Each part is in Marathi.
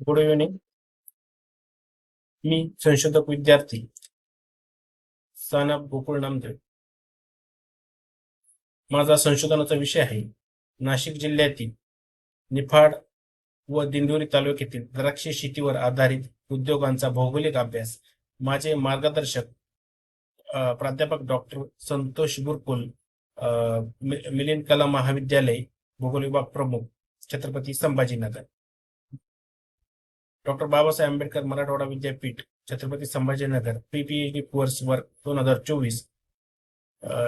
Good evening. मी संशोधक विद्यार्थी सानप गोकुळ नामदेव. माझा संशोधनाचा विषय आहे नाशिक जिल्ह्यातील निफाड व दिंडोरी तालुक्यातील द्राक्ष शेतीवर आधारित उद्योगांचा भौगोलिक अभ्यास. माझे मार्गदर्शक प्राध्यापक डॉक्टर संतोष बुरकुल, मिलिंद कला महाविद्यालय, भूगोल विभाग प्रमुख, छत्रपती संभाजीनगर. डॉक्टर बाबासाहेब आंबेडकर मराठवाडा विद्यापीठ, Chhatrapati Sambhajinagar, PhD course work 2024.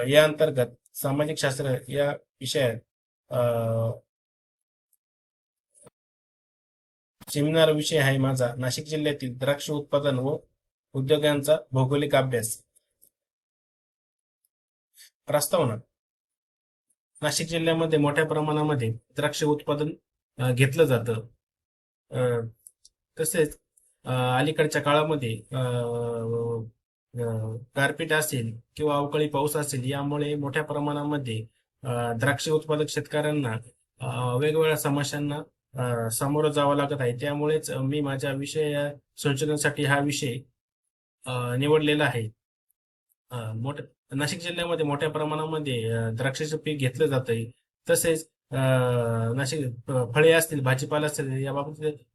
या अंतर्गत सामाजिक शास्त्र या विषयात सेमिनार विषय आहे माझा नाशिक जिल्ह्यातील द्राक्ष उत्पादन व उद्योगांचा भौगोलिक अभ्यास. प्रस्तावना. नाशिक जिल्ह्यामध्ये मोठ्या प्रमाणामध्ये द्राक्ष उत्पादन घेतलं जातं. तसेच अलीकडच्या काळामध्ये गारपीट असेल किंवा अवकाळी पाऊस असेल यामुळे मोठ्या प्रमाणामध्ये द्राक्ष उत्पादक शेतकऱ्यांना वेगवेगळ्या समस्यांना सामोरं जावं लागत आहे. त्यामुळेच मी माझ्या संशोधनासाठी हा विषय निवडलेला आहे. नाशिक जिल्ह्यामध्ये मोठ्या प्रमाणामध्ये द्राक्षाचं पीक घेतलं जातंय. तसेच नाशिक फळे असतील, भाजीपाला असतील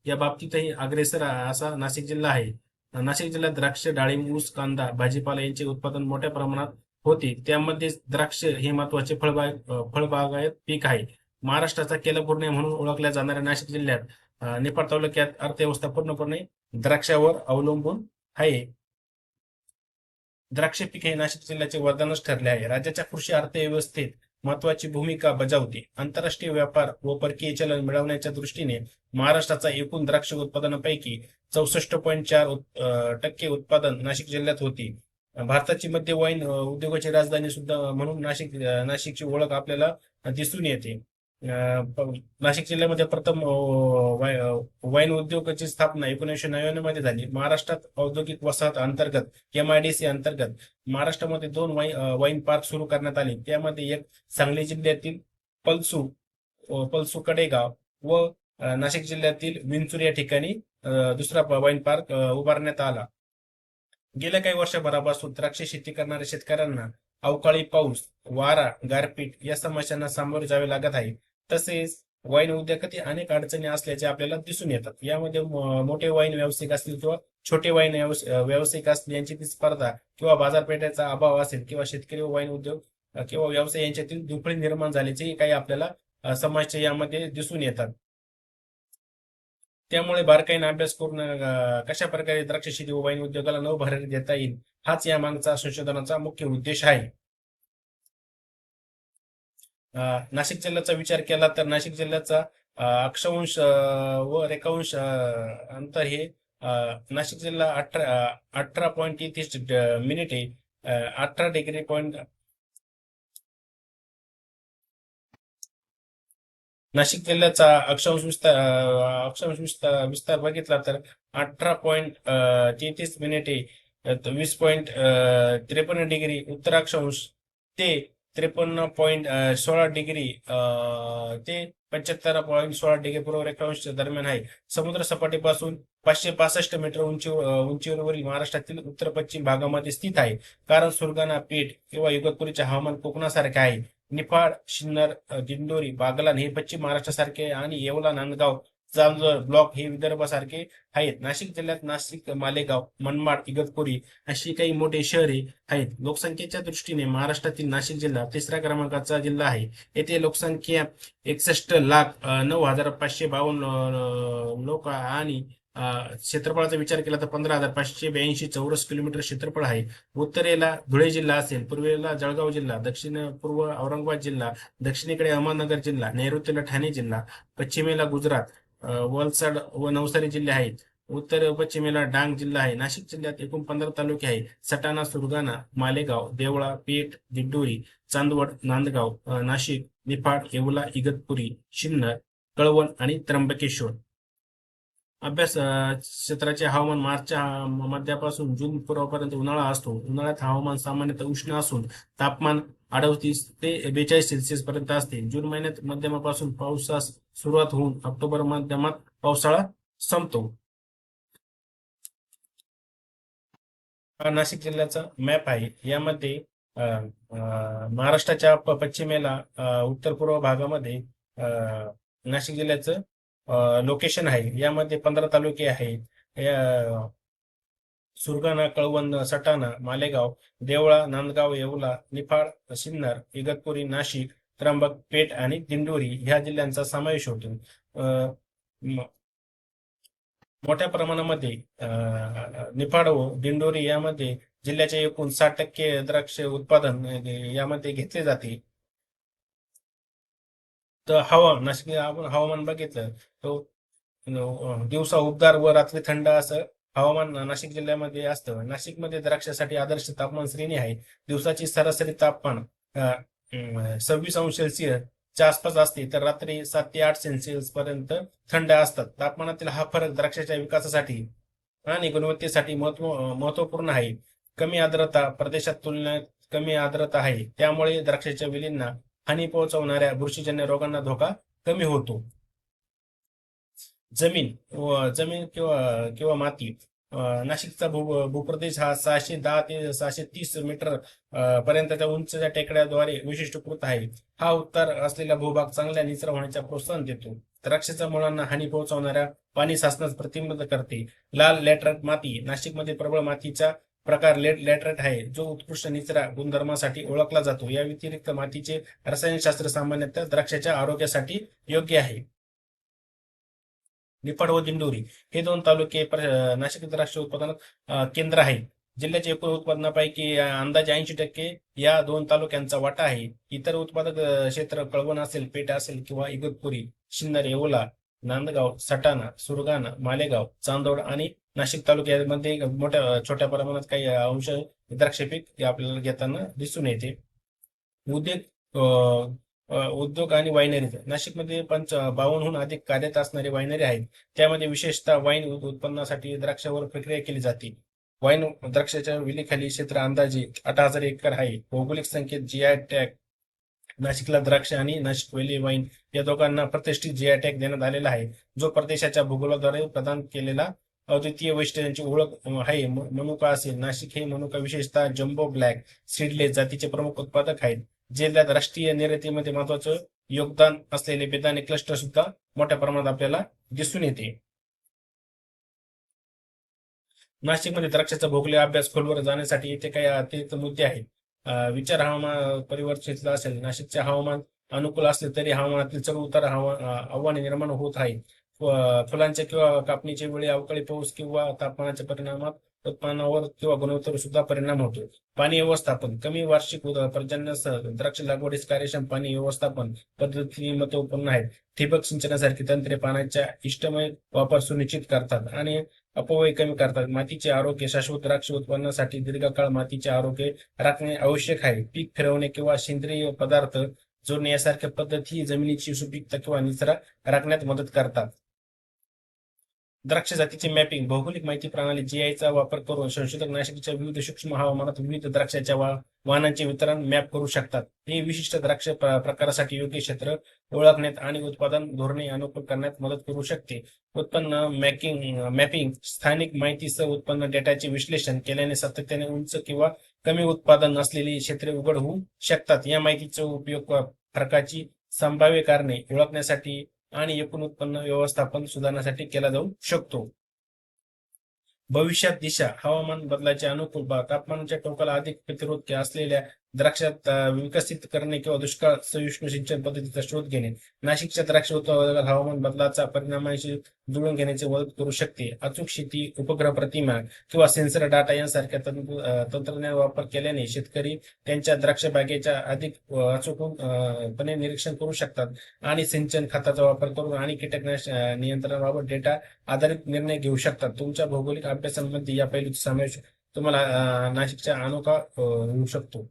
या बाबतीतही अग्रेसर असा नाशिक जिल्हा आहे. नाशिक जिल्ह्यात द्राक्ष, डाळिंब, ऊस, कांदा, भाजीपाला यांचे उत्पादन मोठ्या प्रमाणात होते. त्यामध्ये द्राक्ष हे महत्वाचे फळबागायत पीक आहे. महाराष्ट्राचा केलपूर्णे म्हणून ओळखल्या जाणाऱ्या नाशिक जिल्ह्यात निफाड तालुक्यात अर्थव्यवस्था पूर्णपणे द्राक्षावर अवलंबून आहे. द्राक्ष पीक हे नाशिक जिल्ह्याचे वरदानच ठरले आहे. राज्याच्या कृषी अर्थव्यवस्थेत महत्वाची भूमिका बजावते. आंतरराष्ट्रीय व्यापार व परकीय चलन मिळवण्याच्या दृष्टीने महाराष्ट्राचा एकूण द्राक्ष उत्पादनापैकी 64.4% उत्पादन नाशिक जिल्ह्यात होते. भारताची मध्य वाईन उद्योगाची राजधानी सुद्धा म्हणून नाशिकची ओळख आपल्याला दिसून येते. नाशिक जिल्ह्यामध्ये प्रथम वाईन उद्योगाची स्थापना 1999 मध्ये झाली. महाराष्ट्रात औद्योगिक वसाहत अंतर्गत MIDC अंतर्गत महाराष्ट्रामध्ये 2 वाईन पार्क सुरू करण्यात आले. त्यामध्ये एक सांगली जिल्ह्यातील पलसू कडेगाव व नाशिक जिल्ह्यातील विंचूर या ठिकाणी दुसरा वाईन पार्क उभारण्यात आला. गेल्या काही वर्षभरापासून द्राक्ष शेती करणाऱ्या शेतकऱ्यांना अवकाळी पाऊस, वारा, गारपीट या समस्यांना सामोरे जावे लागत आहे. तसेच वाईन उद्योगात अनेक अडचणी असल्याचे आपल्याला दिसून येतात. यामध्ये मोठे वाईन व्यावसायिक असतील किंवा छोटे वाईन व्यावसायिक असतील यांची स्पर्धा किंवा बाजारपेठेचा अभाव असेल किंवा शेतकरी व वाईन उद्योग किंवा व्यवसाय यांच्यातील दुफळी निर्माण झाल्याचे काही आपल्याला समस्या यामध्ये दिसून येतात. त्यामुळे बारकाईने अभ्यास करून कशा प्रकारे द्राक्ष शेती व वाईन उद्योगाला नवभरारी देता येईल हाच या मागचा संशोधनाचा मुख्य उद्देश आहे. नाशिक जिल्ह्याचा विचार केला तर नाशिक जिल्ह्याचा अक्षांश व रेखांश अंतर हे नाशिक जिल्हा 18.33 मिनिटे 18 डिग्री पॉईंट. नाशिक जिल्ह्याचा अक्षांश विस्तार बघितला तर 18.33 मिनिटे 20.53 डिग्री उत्तर अक्षांश ते 53.16 डिग्री ते 75.16 डिग्री पूर्व रेखांश दरम्यान आहे. समुद्र सपाटीपासून 565 मीटर उंचीवरील महाराष्ट्रातील उत्तर पश्चिम भागामध्ये स्थित आहे. कारण सुरगाणा, पेठ किंवा इगतपुरीचे हवामान कोकणासारखे आहे. निफाड, सिन्नर, दिंडोरी, बागलाण हे पश्चिम महाराष्ट्रासारखे आणि येवला, नांदगाव, जामजोर ब्लॉक हे विदर्भासारखे आहेत. नाशिक जिल्ह्यात नाशिक, मालेगाव, मनमाड, इगतपुरी अशी काही मोठे शहरे आहेत. लोकसंख्येच्या दृष्टीने महाराष्ट्रातील नाशिक जिल्हा 3ऱ्या क्रमांकाचा जिल्हा आहे. येथे लोकसंख्या 61,09,552 लोक आणि क्षेत्रफळाचा विचार केला तर 15,582 चौरस किलोमीटर क्षेत्रफळ आहे. उत्तरेला धुळे जिल्हा असेल, पूर्वेला जळगाव जिल्हा, दक्षिण पूर्व औरंगाबाद जिल्हा, दक्षिणेकडे अहमदनगर जिल्हा, नैऋत्येला ठाणे जिल्हा, पश्चिमेला गुजरात, वलसाड व नवसारी जिल्हे आहेत. उत्तर पश्चिमेला डांग जिल्हा आहे. नाशिक जिल्ह्यात एकूण 15 तालुके आहेत. सटाणा, सुरगाणा, मालेगाव, देवळा, पेठ, दिंडोरी, चांदवड, नांदगाव, नाशिक, निफाड, येवला, इगतपुरी, सिन्नर, कळवण आणि त्र्यंबकेश्वर. अभ्यास क्षेत्राचे हवामान मार्चच्या मध्यापासून जून पूर्वापर्यंत उन्हाळा असतो. उन्हाळ्यात हवामान सामान्यतः उष्ण असून तापमान 38 ते 42 सेल्सिअस पर्यंत असते. जून महिन्यात मध्यमापासून पावसास सुरुवात होऊन ऑक्टोबर मध्यात पावसाळा संपतो. हा नाशिक जिल्ह्याचा मॅप आहे. यामध्ये महाराष्ट्राच्या पश्चिमेला उत्तर पूर्व भागामध्ये नाशिक जिल्ह्याचं लोकेशन आहे. यामध्ये 15 तालुके आहेत. या सुरगाणा, कळवण, सटाणा, मालेगाव, देवळा, नांदगाव, येवला, निफाड, सिन्नर, इगतपुरी, नाशिक, त्र्यंबक, पेठ आणि दिंडोरी ह्या जिल्ह्यांचा समावेश होतो. मोठ्या प्रमाणामध्ये निफाड व दिंडोरी यामध्ये जिल्ह्याच्या एकूण 60% द्राक्ष उत्पादन यामध्ये घेतले जाते. तर नाशिक आपण हवामान बघितलं तो दिवसा उबदार व रात्री थंड असं हवामान नाशिक जिल्ह्यामध्ये असतं. नाशिकमध्ये द्राक्षासाठी आदर्श तापमान श्रेणी आहे. दिवसाची सरासरी तापमान 26 अंश सेल्सिअसच्या आसपास असते, तर रात्री 7 ते 8 सेल्सिअस पर्यंत थंड असतात. तापमानातील हा फरक द्राक्षाच्या विकासासाठी आणि गुणवत्तेसाठी महत्वपूर्ण आहे. कमी आर्द्रता प्रदेशात तुलनेत कमी आर्द्रता आहे, त्यामुळे द्राक्षाच्या वेलींना हानी पोहोचवणाऱ्या बुरशीजन्य रोगांना धोका कमी होतो. जमीन किंवा किंवा माती. नाशिकचा भूप्रदेश हा 610 ते 630 मीटर पर्यंतच्या उंचच्या टेकड्याद्वारे वैशिष्ट्यीकृत आहे. हा उत्तर असलेला भूभाग चांगल्या निचरा होण्याचा प्रोत्साहन देतो. द्राक्षाच्या मुळांना हानी पोहोचवणाऱ्या पाणी साचण्यास प्रतिबंध करते. लाल लॅटराइट माती. नाशिकमध्ये प्रबळ मातीचा प्रकार लॅटराइट आहे, जो उत्कृष्ट निचरा गुणधर्मासाठी ओळखला जातो. या व्यतिरिक्त मातीचे रसायनशास्त्र सामान्यतः द्राक्षाच्या आरोग्यासाठी योग्य आहे. निफाड व दिंडोरी हे 2 तालुके नाशिक द्राक्ष उत्पादनात केंद्र आहे. जिल्ह्याच्या एकूण उत्पादनापैकी अंदाजे 80% या 2 तालुक्यांचा वाटा आहे. इतर उत्पादक क्षेत्र कळवण असेल, पेठ असेल किंवा इगतपुरी, सिन्नर, येवला, नांदगाव, सटाणा, सुरगाणा, मालेगाव, चांदवड आणि नाशिक तालुक्यामध्ये मोठ्या छोट्या प्रमाणात काही अंश द्राक्ष पीक आपल्याला घेताना दिसून येते. उद्योग आणि वायनरी. नाशिकमध्ये 52हून अधिक कार्यरत असणारे वायनरी आहेत. त्यामध्ये विशेषतः वाईन उत्पन्नासाठी द्राक्षावर प्रक्रिया केली जाते. वाईन द्राक्षाच्या वेलीखाली क्षेत्र अंदाजे 8,000 एकर आहे. भौगोलिक संकेत जीआय टॅग. नाशिकला द्राक्ष आणि नाशिक व्हॅली वाईन या दोघांना प्रतिष्ठित जीआय टॅग देण्यात आलेला आहे, जो प्रदेशाच्या भूगोलाद्वारे प्रदान केलेला अद्वितीय वैशिष्ट्यांची ओळख आहे. मनुका असेल. नाशिक हे मनुका विशेषतः जम्बो ब्लॅक सीडलेस जातीचे प्रमुख उत्पादक आहेत. जिल्ह्यात राष्ट्रीय निर्यातीमध्ये महत्वाचं योगदान असलेले बेदाणे क्लस्टर सुद्धा मोठ्या प्रमाणात आपल्याला दिसून येते. नाशिकमध्ये द्राक्षाचा भौगोलिक अभ्यास खोलवर जाण्यासाठी येथे काही अतिरिक्त मुद्दे आहेत. विचार हवामान परिवर्तित असेल. नाशिकचे हवामान अनुकूल असले तरी हवामानातील चढ उतार आव्हाने निर्माण होत आहेत. फुलांच्या किंवा कापणीच्या वेळी अवकाळी पाऊस किंवा तापमानाच्या परिणामात उत्पन्नावर किंवा गुणवत्तेवर सुद्धा परिणाम होतो. पाणी व्यवस्थापन. कमी वार्षिक पर्जन्यासह द्राक्ष लागवडीस कार्यक्षम पाणी व्यवस्थापन पद्धती महत्वपूर्ण आहेत. ठिबक सिंचनासारखी तंत्रे पाण्याचा इष्टमय वापर सुनिश्चित करतात आणि अपव्यय कमी करतात. मातीचे आरोग्य. शाश्वत द्राक्ष उत्पन्नासाठी दीर्घकाळ मातीचे आरोग्य राखणे आवश्यक आहे. पीक फिरवणे किंवा सेंद्रिय पदार्थ जोडणे यासारख्या पद्धती जमिनीची सुपीकता किंवा निचरा राखण्यात मदत करतात. द्राक्ष जातीचे मॅपिंग. भौगोलिक माहिती प्रणाली जीआयचा वापर करून संशोधक नाशिकच्या विविध सूक्ष्म हवामानात विविध द्राक्षाच्या वाणांचे वितरण मॅप करू शकतात. हे विशिष्ट द्राक्ष प्रकारासाठी योग्य क्षेत्र ओळखण्यात आणि उत्पादन धोरणे अनुकूल करण्यात मदत करू शकते. उत्पन्न मॅपिंग. स्थानिक माहितीसह उत्पन्न डेटाचे विश्लेषण केल्याने सातत्याने उंच किंवा कमी उत्पादन असलेली क्षेत्रे उघड होऊ शकतात. या माहितीचा उपयोग फरकाची संभाव्य कारणे ओळखण्यासाठी आणि एकूण उत्पन्न व्यवस्थापन सुधारण्यासाठी केला जाऊ शकतो. भविष्यात दिशा. हवामान बदलाचे अनुकूल. तापमानाच्या टोकाला अधिक प्रतिरोध असलेल्या द्राक्षात विकसित करणे किंवा दुष्काळ सहिष्णू सिंचन पद्धतीचा शोध घेणे नाशिकच्या द्राक्ष उत्पादनात हवामान बदलाचा परिणामाशी जुळवून घेण्याची मदत करू शकते. अचूक शेती उपग्रह प्रतिमा किंवा सेन्सर डाटा यांसारख्या तंत्रज्ञान वापर केल्याने शेतकरी त्यांच्या द्राक्ष बागेच्या अधिक अचूकपणे निरीक्षण करू शकतात आणि सिंचन खताचा वापर करून आणि कीटकनाशक नियंत्रणाबाबत डेटा आधारित निर्णय घेऊ शकतात. तुमच्या भौगोलिक अभ्यासामध्ये या पैलूचा समावेश तुम्हाला नाशिकच्या अनोखा होऊ शकतो.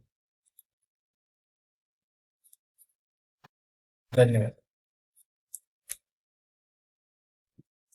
धन्यवाद.